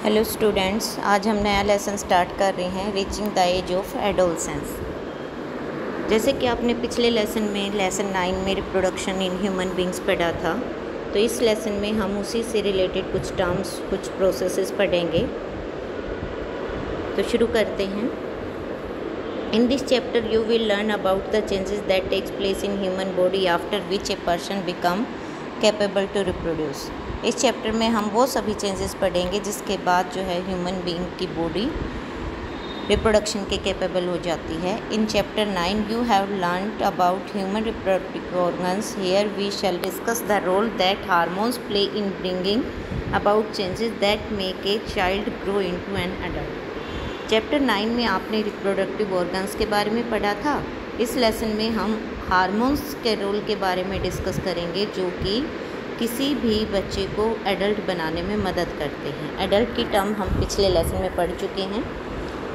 Hello students, आज हम नया लेसन स्टार्ट कर रहे हैं reaching the age of adolescence. जैसे कि आपने पिछले लेसन में लेसन 9 में रिप्रोडक्शन इन ह्यूमन बींग्स पढ़ा था, तो इस लेसन में हम उसी से रिलेटेड कुछ टर्म्स, कुछ प्रोसेसेस पढ़ेंगे। तो शुरू करते हैं। In this chapter you will learn about the changes that takes place in human body after which a person become capable to reproduce. इस चैप्टर में हम वो सभी चेंजेस पढ़ेंगे जिसके बाद जो है ह्यूमन बीइंग की बॉडी रिप्रोडक्शन के कैपेबल हो जाती है। In chapter 9 you have learned about human reproductive organs. Here we shall discuss the role that hormones play in bringing about changes that make a child grow into an adult. Chapter 9 में आपने reproductive organs के बारे में पढ़ा था। इस lesson में हम हार्मोन्स के रोल के बारे में डिस्कस करेंगे, जो कि किसी भी बच्चे को एडल्ट बनाने में मदद करते हैं। एडल्ट की टर्म हम पिछले लेसन में पढ़ चुके हैं,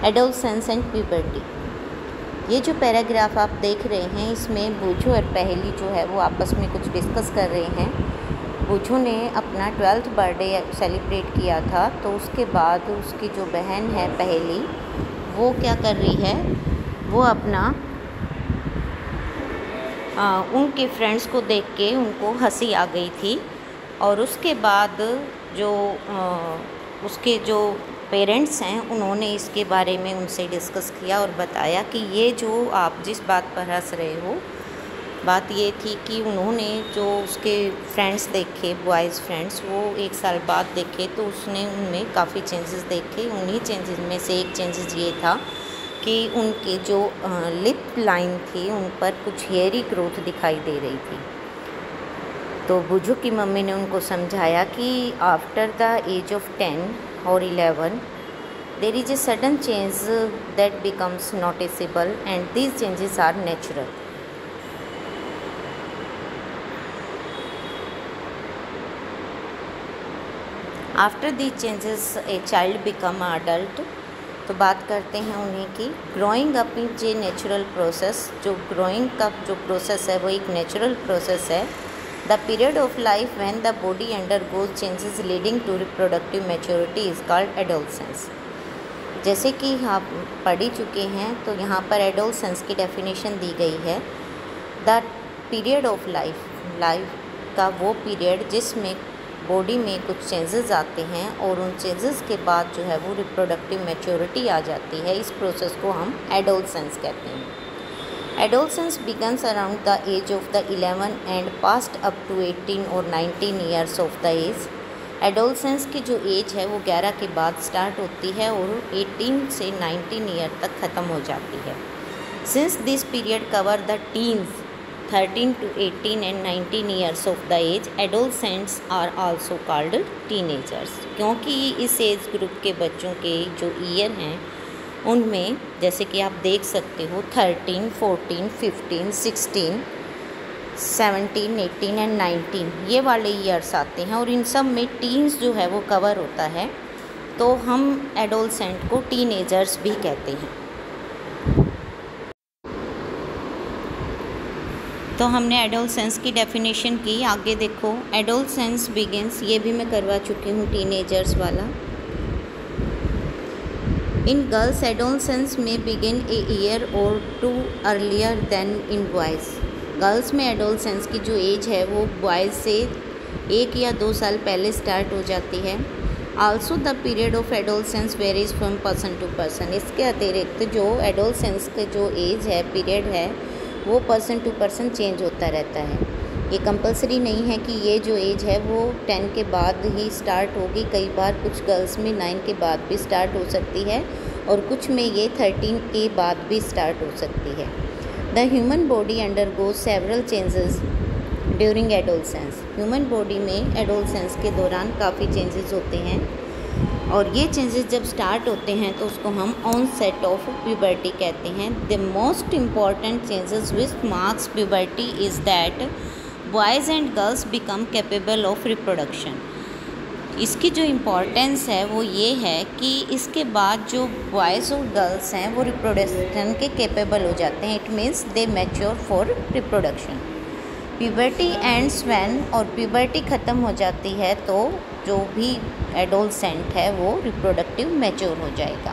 एडोलसेंस एंड प्यूबर्टी। ये जो पैराग्राफ आप देख रहे हैं, इसमें बूझो और पहेली जो है वो आपस में कुछ डिस्कस कर रहे हैं। बूझो ने अपना 12th बर्थडे सेलिब्रेट किया था, तो उसके बाद उसकी जो बहन है पहेली, वो क्या कर रही है, वो अपना उनके फ्रेंड्स को देख के उनको हंसी आ गई थी। और उसके बाद जो उसके जो पेरेंट्स हैं, उन्होंने इसके बारे में उनसे डिस्कस किया और बताया कि ये जो आप जिस बात पर हंस रहे हो, बात ये थी कि उन्होंने जो उसके फ्रेंड्स देखे, बॉयज़ फ्रेंड्स, वो 1 साल बाद देखे, तो उसने उनमें काफ़ी चेंजेस देखे। उन्हीं चेंजेस में से एक चेंजेस ये था कि उनके जो लिप लाइन थी, उन पर कुछ हेयरी ग्रोथ दिखाई दे रही थी। तो बुझू की मम्मी ने उनको समझाया कि आफ्टर द एज ऑफ 10 और 11 there is a sudden change that becomes noticeable and these changes are natural. After these changes a child become adult. तो बात करते हैं उन्हीं की। Growing up is a natural process. जो ग्रोइंग का जो प्रोसेस है वो एक नेचुरल प्रोसेस है। The period of life when the body undergoes changes leading to reproductive maturity is called adolescence. जैसे कि आप पढ़ ही चुके हैं, तो यहाँ पर एडोलसेंस की डेफिनेशन दी गई है। द पीरियड ऑफ लाइफ का वो पीरियड जिसमें बॉडी में कुछ चेंजेस आते हैं और उन चेंजेस के बाद जो है वो रिप्रोडक्टिव मैच्योरिटी आ जाती है। इस प्रोसेस को हम एडोलसेंस कहते हैं। Adolescence begins around the age of the 11 and past up to 18 और 19 years of the age. Adolescence की जो एज है वो 11 के बाद स्टार्ट होती है और 18 से 19 ईयर तक ख़त्म हो जाती है। Since this period cover the teens 13 to 18 and 19 years of the age, adolescents are also called teenagers। क्योंकि इस एज ग्रुप के बच्चों के जो ईयर हैं, उनमें जैसे कि आप देख सकते हो 13, 14, 15, 16, 17, 18 एंड 19 ये वाले ईयर्स आते हैं, और इन सब में टीन्स जो है वो कवर होता है। तो हम एडोलसेंट को टीनेजर्स भी कहते हैं। तो हमने एडोलसेंस की डेफिनेशन की। आगे देखो, एडोलसेंस बिगिंस, ये भी मैं करवा चुकी हूँ टीनेजर्स वाला। इन गर्ल्स एडोलसेंस में बिगिन ए ईयर और 2 earlier than in boys. Girls में एडोलसेंस की जो एज है वो बॉयज़ से 1 या 2 साल पहले स्टार्ट हो जाती है। Also the period of adolescence varies from person to person. इसके अतिरिक्त जो एडोलसेंस के जो एज है, पीरियड है, वो पर्सन टू पर्सन चेंज होता रहता है। ये कंपलसरी नहीं है कि ये जो एज है वो 10 के बाद ही स्टार्ट होगी। कई बार कुछ गर्ल्स में 9 के बाद भी स्टार्ट हो सकती है और कुछ में ये 13 के बाद भी स्टार्ट हो सकती है। The human body undergoes several changes during adolescence. Human body में एडोलसेंस के दौरान काफ़ी चेंजेस होते हैं, और ये चेंजेस जब स्टार्ट होते हैं तो उसको हम ऑनसेट ऑफ प्यूबर्टी कहते हैं। The most important changes which marks puberty is that boys and girls become capable of reproduction. इसकी जो इम्पोर्टेंस है वो ये है कि इसके बाद जो बॉयज़ और गर्ल्स हैं वो रिप्रोडक्शन के कैपेबल हो जाते हैं। It means they mature for reproduction. Puberty ends when, और प्यूबर्टी ख़त्म हो जाती है तो जो भी एडोलसेंट है वो रिप्रोडक्टिव मैच्योर हो जाएगा।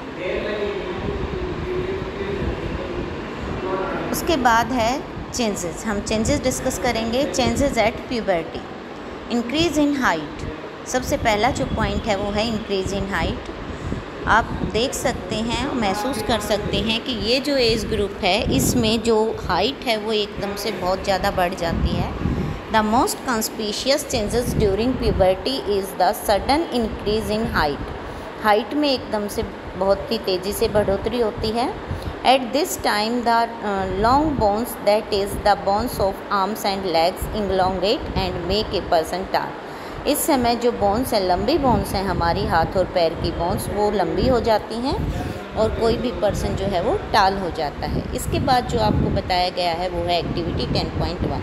उसके बाद है चेंजेस, हम चेंजेस डिस्कस करेंगे। Changes at puberty, increase in height. सबसे पहला जो पॉइंट है वो है इंक्रीज़ इन हाइट। आप देख सकते हैं, महसूस कर सकते हैं कि ये जो एज ग्रुप है इसमें जो हाइट है वो एकदम से बहुत ज़्यादा बढ़ जाती है। The most conspicuous changes during puberty is the sudden increase in height. Height में एकदम से बहुत ही तेज़ी से बढ़ोतरी होती है। At this time the long bones, that is the bones of arms and legs, elongate and make a person tall. इस समय जो बोन्स हैं, लंबी बोन्स हैं, हमारी हाथ और पैर की बोन्स, वो लंबी हो जाती हैं और कोई भी पर्सन जो है वो टाल हो जाता है। इसके बाद जो आपको बताया गया है वो है एक्टिविटी 10.1।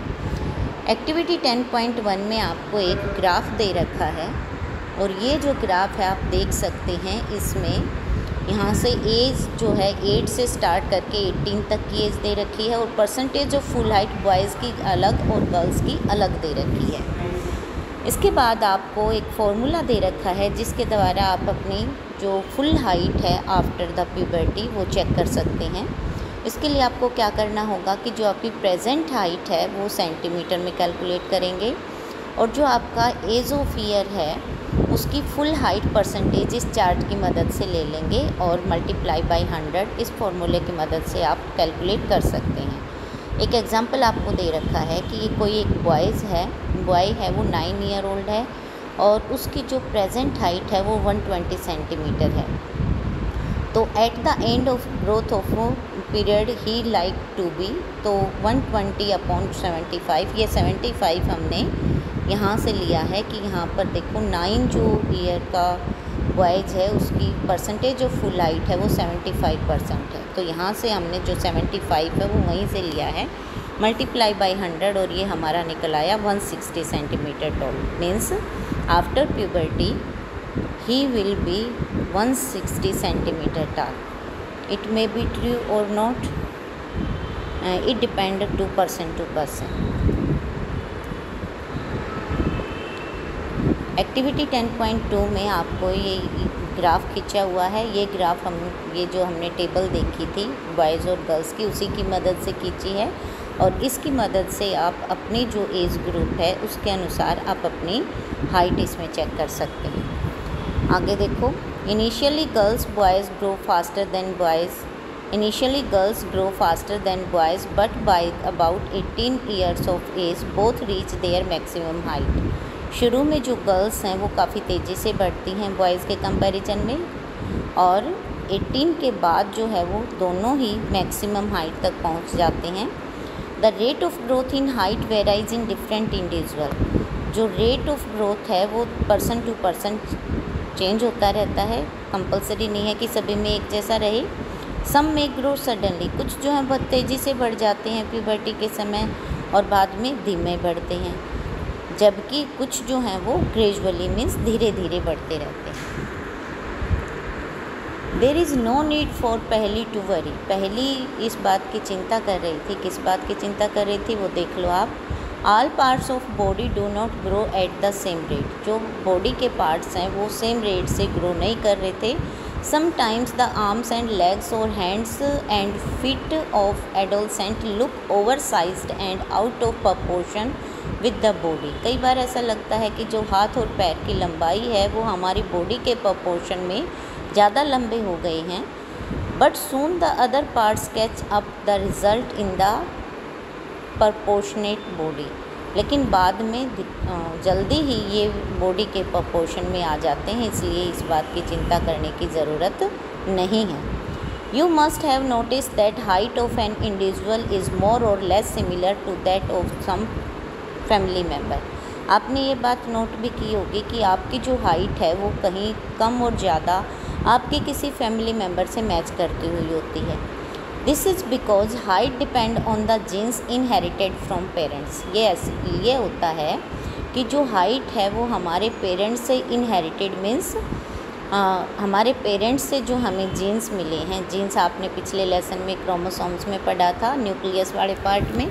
एक्टिविटी 10.1 में आपको एक ग्राफ दे रखा है और ये जो ग्राफ है आप देख सकते हैं, इसमें यहाँ से एज जो है 8 से स्टार्ट करके 18 तक की एज दे रखी है और percentage of full height boys की अलग और गर्ल्स की अलग दे रखी है। इसके बाद आपको एक फॉर्मूला दे रखा है जिसके द्वारा आप अपनी जो फुल हाइट है आफ्टर द प्यूबर्टी वो चेक कर सकते हैं। इसके लिए आपको क्या करना होगा कि जो आपकी प्रेजेंट हाइट है वो सेंटीमीटर में कैलकुलेट करेंगे और जो आपका एज ऑफ ईयर है उसकी फुल हाइट परसेंटेज इस चार्ट की मदद से ले लेंगे और मल्टीप्लाई बाय 100 इस फॉर्मूले की मदद से आप कैलकुलेट कर सकते हैं। एक एग्जांपल आपको दे रखा है कि ये कोई एक बॉय है वो 9 ईयर ओल्ड है और उसकी जो प्रेजेंट हाइट है वो 120 सेंटीमीटर है। तो at the end of growth of period he like to be, तो 120/75, ये 75 हमने यहाँ से लिया है कि यहाँ पर देखो 9 जो ईयर का बॉयज़ है उसकी परसेंटेज ऑफ फुल हाइट है वो 75% है। तो यहाँ से हमने जो 75 है वो वहीं से लिया है, मल्टीप्लाई बाय 100 और ये हमारा निकल आया 160 centimetre tall. Means after puberty he will be 160 centimetre tall. It may be true or not, it depend to person. Activity 10.2 में आपको ये ग्राफ खींचा हुआ है। ये ग्राफ ये जो हमने टेबल देखी थी बॉयज़ और गर्ल्स की, उसी की मदद से खींची है और इसकी मदद से आप अपनी जो एज ग्रुप है उसके अनुसार आप अपनी हाइट इसमें चेक कर सकते हैं। आगे देखो, initially girls grow faster than boys but by about 18 years of age both reach their maximum height. शुरू में जो गर्ल्स हैं वो काफ़ी तेज़ी से बढ़ती हैं बॉयज़ के कंपैरिजन में और 18 के बाद जो है वो दोनों ही मैक्सिमम हाइट तक पहुंच जाते हैं। The rate of growth in height varies in different individual. जो रेट ऑफ ग्रोथ है वो पर्सन टू पर्सन चेंज होता रहता है, कंपलसरी नहीं है कि सभी में एक जैसा रहे। सम में ग्रो सडनली, कुछ जो हैं बहुत तेज़ी से बढ़ जाते हैं प्यूबर्टी के समय और बाद में धीमे बढ़ते हैं, जबकि कुछ जो हैं वो ग्रेजुअली मीन्स धीरे धीरे बढ़ते रहते हैं। There is no need for पहली टू वरी। पहली इस बात की चिंता कर रही थी, किस बात की चिंता कर रही थी वो देख लो आप। All parts of body do not grow at the same rate. जो बॉडी के पार्ट्स हैं वो सेम रेट से ग्रो नहीं कर रहे थे। Sometimes the arms and legs or hands and feet of adolescent look over sized and out of proportion with the body. कई बार ऐसा लगता है कि जो हाथ और पैर की लंबाई है वो हमारी बॉडी के प्रपोर्शन में ज़्यादा लंबे हो गए हैं। But soon the other parts catch up the result in the proportionate body. लेकिन बाद में जल्दी ही ये बॉडी के प्रपोर्शन में आ जाते हैं, इसलिए इस बात की चिंता करने की ज़रूरत नहीं है। You must have notice that height of an individual is more or less similar to that of some family member. आपने ये बात नोट भी की होगी कि आपकी जो हाइट है वो कहीं कम और ज़्यादा आपके किसी फैमिली मेम्बर से मैच करती हुई होती है। This is because height depend on the genes inherited from parents. ये होता है कि जो हाइट है वो हमारे पेरेंट्स से इनहेरिटेड मीन्स हमारे पेरेंट्स से जो हमें जीन्स मिले हैं। जीन्स आपने पिछले लेसन में क्रोमोसोम्स में पढ़ा था, न्यूक्लियस वाले पार्ट में।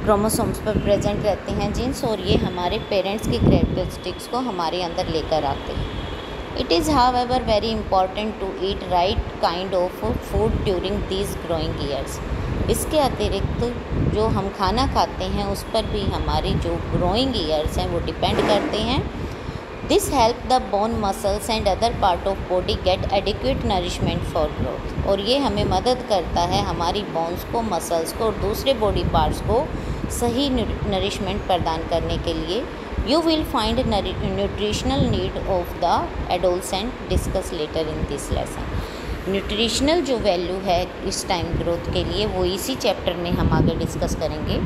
क्रोमोसोम्स पर प्रेजेंट रहते हैं जीन्स, और ये हमारे पेरेंट्स की कैरेक्टरिस्टिक्स को हमारे अंदर लेकर आते हैं। It is however very important to eat right kind of food during these growing years. इसके अतिरिक्त जो हम खाना खाते हैं उस पर भी हमारी जो ग्रोइंग ईयर्स हैं वो डिपेंड करते हैं। This help the bone muscles and other part of body get adequate nourishment for growth. और ये हमें मदद करता है हमारी बोन्स को, मसल्स को और दूसरे बॉडी पार्ट्स को सही नरिशमेंट प्रदान करने के लिए। You will find nutritional need of the adolescent discuss later in this lesson। Nutritional जो वैल्यू है इस टाइम ग्रोथ के लिए वो इसी चैप्टर में हम आगे डिस्कस करेंगे।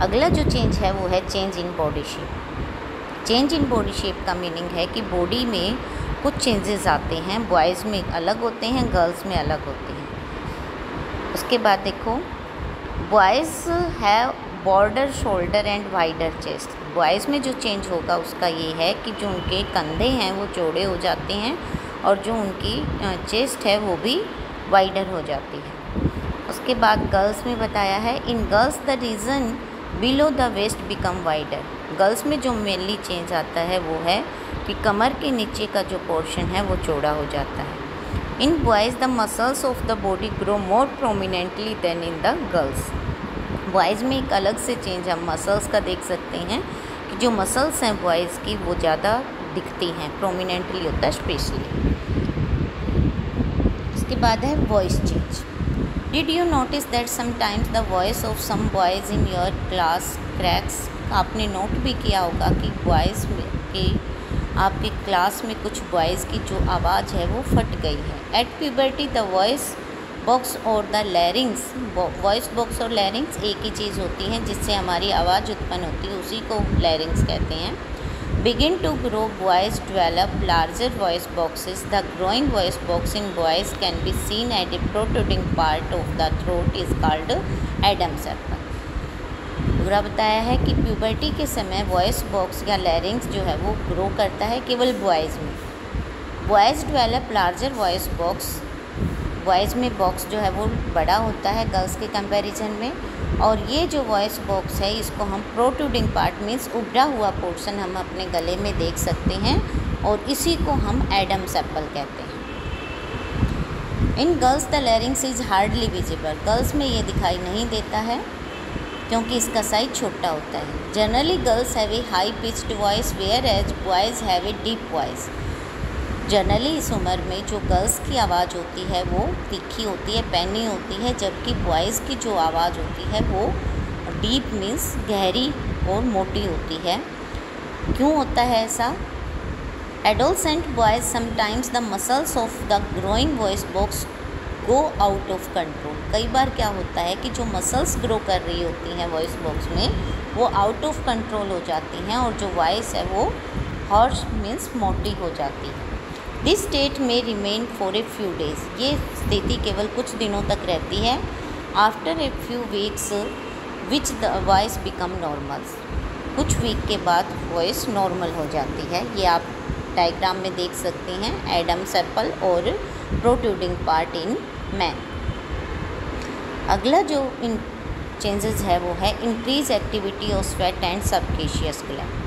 अगला जो चेंज है वो है change in body shape. Change in body shape का मीनिंग है कि बॉडी में कुछ चेंजेस आते हैं, बॉयज़ में अलग होते हैं, गर्ल्स में अलग होते हैं। उसके बाद देखो, boys have border shoulder and wider chest. Boys में जो चेंज होगा उसका ये है कि जो उनके कंधे हैं वो चौड़े हो जाते हैं और जो उनकी चेस्ट है वो भी वाइडर हो जाती है। उसके बाद गर्ल्स में बताया है, in girls the region below the waist become wider. Girls में जो मेनली चेंज आता है वो है कि कमर के नीचे का जो पोर्शन है वो चौड़ा हो जाता है। In boys the muscles of the body grow more prominently than in the girls. Boys में एक अलग से चेंज हम मसल्स का देख सकते हैं कि जो मसल्स हैं बॉयज़ की वो ज़्यादा दिखती हैं, प्रोमिनेंटली होता है स्पेशली। उसके बाद है voice change. Did you notice that sometimes the voice of some boys in your class cracks. आपने नोट भी किया होगा कि बॉयज़ में कि आपकी क्लास में कुछ बॉयज़ की जो आवाज़ है वो फट गई है। At puberty the voice box और द लैरिंग्स, वॉइस बॉक्स और लैरिंग्स एक ही चीज़ होती है जिससे हमारी आवाज़ उत्पन्न होती है, उसी को लैरिंग्स कहते हैं। Begin to grow boys develop larger voice boxes. The growing voice box in boys can be seen at a protruding part of the throat is called Adam circle. पूरा बताया है कि प्यूबर्टी के समय वॉइस बॉक्स या लैरिंग्स जो है वो ग्रो करता है केवल बॉयज़ में। Boys develop larger voice box, boys में बॉक्स जो है वो बड़ा होता है गर्ल्स के कंपैरिजन में, और ये जो वॉइस बॉक्स है इसको हम प्रोट्रूडिंग पार्ट मीन्स उभरा हुआ पोर्शन हम अपने गले में देख सकते हैं और इसी को हम एडम सेपल कहते हैं। इन girls the larynx is hardly visible. Girls में ये दिखाई नहीं देता है क्योंकि इसका साइज छोटा होता है। Generally girls have a high pitched voice whereas boys have a deep voice. Generally इस उम्र में जो गर्ल्स की आवाज़ होती है वो तीखी होती है, पैनी होती है, जबकि बॉयज़ की जो आवाज़ होती है वो डीप मीन्स गहरी और मोटी होती है। क्यों होता है ऐसा? Adolescent boys sometimes the muscles of the growing voice box go out of control. कई बार क्या होता है कि जो मसल्स ग्रो कर रही होती हैं वॉइस बॉक्स में वो आउट ऑफ कंट्रोल हो जाती हैं और जो वॉइस है वो हॉर्श मीन्स मोटी हो जाती है। दिस स्टेट में remain for a few days. ये स्थिति केवल कुछ दिनों तक रहती है। After a few weeks which the voice become normal. कुछ वीक के बाद वॉइस नॉर्मल हो जाती है। ये आप डायग्राम में देख सकते हैं, एडम सर्कल और प्रोट्रूडिंग पार्ट इन मैन। अगला जो इन चेंजेस है वो है increase activity of sweat and sebaceous gland.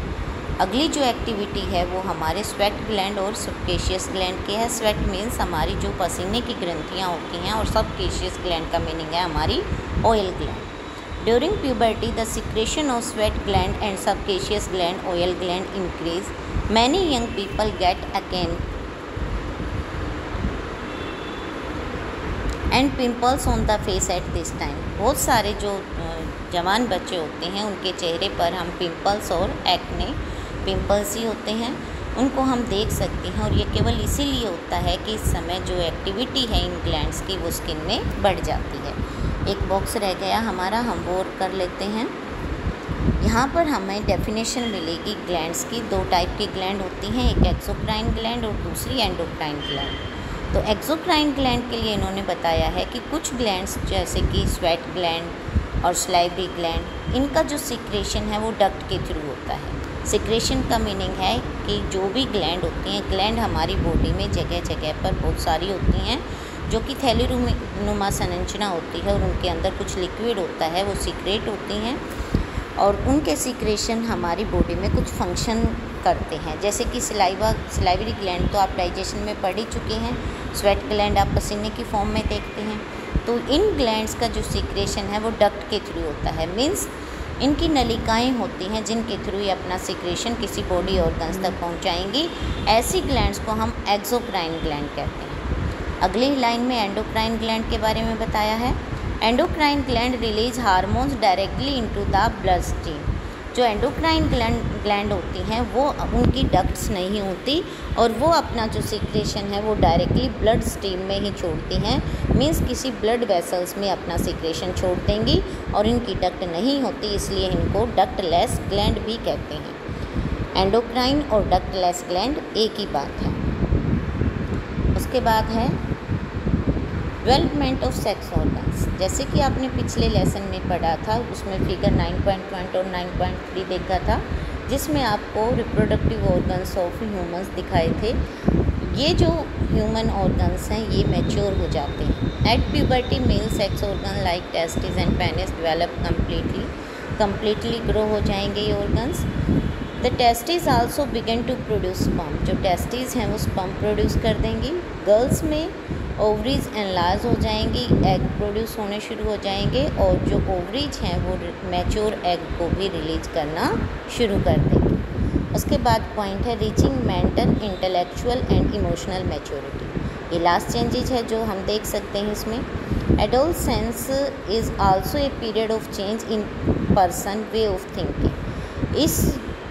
अगली जो एक्टिविटी है वो हमारे स्वेट ग्लैंड और सबकेशियस ग्लैंड की है। स्वेट मीन्स हमारी जो पसीने की ग्रंथियाँ होती हैं और सबकेशियस ग्लैंड का मीनिंग है हमारी oil gland. During puberty the secretion of sweat gland and sebaceous gland oil gland increase. Many young people get acne and pimples on the face at this time. बहुत सारे जो जवान बच्चे होते हैं उनके चेहरे पर हम पिम्पल्स और एक्ने, पिंपल्स ही होते हैं, उनको हम देख सकते हैं। और ये केवल इसीलिए होता है कि इस समय जो एक्टिविटी है इन ग्लैंड्स की वो स्किन में बढ़ जाती है। एक बॉक्स रह गया हमारा, हम वो कर लेते हैं। यहाँ पर हमें डेफिनेशन मिलेगी ग्लैंड्स की। दो टाइप की ग्लैंड होती हैं, एक एक्सोक्राइन ग्लैंड और दूसरी एंडोक्राइन ग्लैंड। तो एक्सोक्राइन ग्लैंड के लिए इन्होंने बताया है कि कुछ ग्लैंड्स जैसे कि स्वेट ग्लैंड और सलाइवरी ग्लैंड, इनका जो सिक्रेशन है वो डक्ट के थ्रू होता है। सिक्रेशन का मीनिंग है कि जो भी ग्लैंड होती हैं, ग्लैंड हमारी बॉडी में जगह जगह पर बहुत सारी होती हैं जो कि थैलीनुमा संरचना होती है और उनके अंदर कुछ लिक्विड होता है, वो सीक्रेट होती हैं। और उनके सीक्रेशन हमारी बॉडी में कुछ फंक्शन करते हैं, जैसे कि सलाइवरी ग्लैंड तो आप डाइजेशन में पढ़ ही चुके हैं, स्वेट ग्लैंड आप पसीने की फॉर्म में देखते हैं। तो इन ग्लैंड्स का जो सीक्रेशन है वो डक्ट के थ्रू होता है, मीन्स इनकी नलिकाएं होती हैं जिनके थ्रू ये अपना सीक्रेशन किसी बॉडी ऑर्गन्स तक पहुंचाएंगी। ऐसी ग्लैंड्स को हम एक्सोक्राइन ग्लैंड कहते हैं। अगली लाइन में एंडोक्राइन ग्लैंड के बारे में बताया है। Endocrine gland release hormones directly into the blood stream. जो एंडोक्राइन ग्लैंड होती हैं वो उनकी डक्ट्स नहीं होती और वो अपना जो सीक्रेशन है वो डायरेक्टली ब्लड स्ट्रीम में ही छोड़ती हैं, मीन्स किसी ब्लड वेसल्स में अपना सीक्रेशन छोड़ देंगी और इनकी डक्ट नहीं होती, इसलिए इनको डक्टलेस ग्लैंड भी कहते हैं। एंडोक्राइन और डक्टलेस ग्लैंड एक ही बात है। उसके बाद है डेवलपमेंट ऑफ सेक्स ऑर्गन्स। जैसे कि आपने पिछले लेसन में पढ़ा था, उसमें फिगर 9.1 और 9.3 देखा था, जिसमें आपको रिप्रोडक्टिव ऑर्गन्स ऑफ ह्यूमंस दिखाए थे। ये जो ह्यूमन ऑर्गन्स हैं ये मैच्योर हो जाते हैं। At puberty male sex organ like testis and penis develop completely grow हो जाएंगे ये organs. The testis also begin to produce sperm. जो टेस्टिस हैं वो स्पर्म प्रोड्यूस कर देंगी। गर्ल्स में ओवरीज एनलार्ज हो जाएंगी, एग प्रोड्यूस होने शुरू हो जाएंगे और जो ओवरीज हैं वो मैच्योर एग को भी रिलीज करना शुरू कर देंगे। उसके बाद पॉइंट है reaching mental, intellectual and emotional maturity. ये लास्ट चेंजेज है जो हम देख सकते हैं इसमें। Adolescence is also a period of change in person way of thinking. इस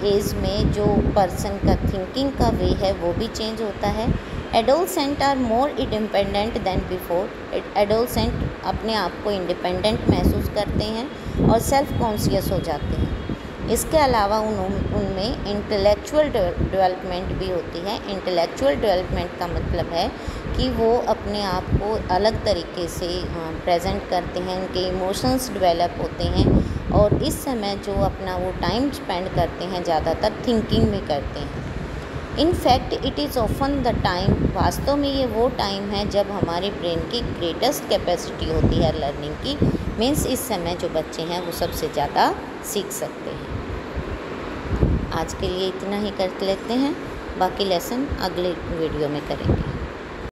एज में जो पर्सन का थिंकिंग का वे है वो भी चेंज होता है। Adolescent are more independent than before. Adolescent अपने आप को इंडिपेंडेंट महसूस करते हैं और सेल्फ कॉन्शियस हो जाते हैं। इसके अलावा उनमें इंटेलेक्चुअल डेवलपमेंट भी होती है। इंटेलेक्चुअल डेवलपमेंट का मतलब है कि वो अपने आप को अलग तरीके से प्रेजेंट करते हैं, उनके इमोशंस डेवलप होते हैं और इस समय जो अपना वो टाइम स्पेंड करते हैं ज़्यादातर थिंकिंग में करते हैं। In fact it is often the time, वास्तव में ये वो टाइम है जब हमारे ब्रेन की ग्रेटेस्ट कैपेसिटी होती है लर्निंग की, मीन्स इस समय जो बच्चे हैं वो सबसे ज़्यादा सीख सकते हैं। आज के लिए इतना ही कर लेते हैं, बाकी लेसन अगले वीडियो में करेंगे।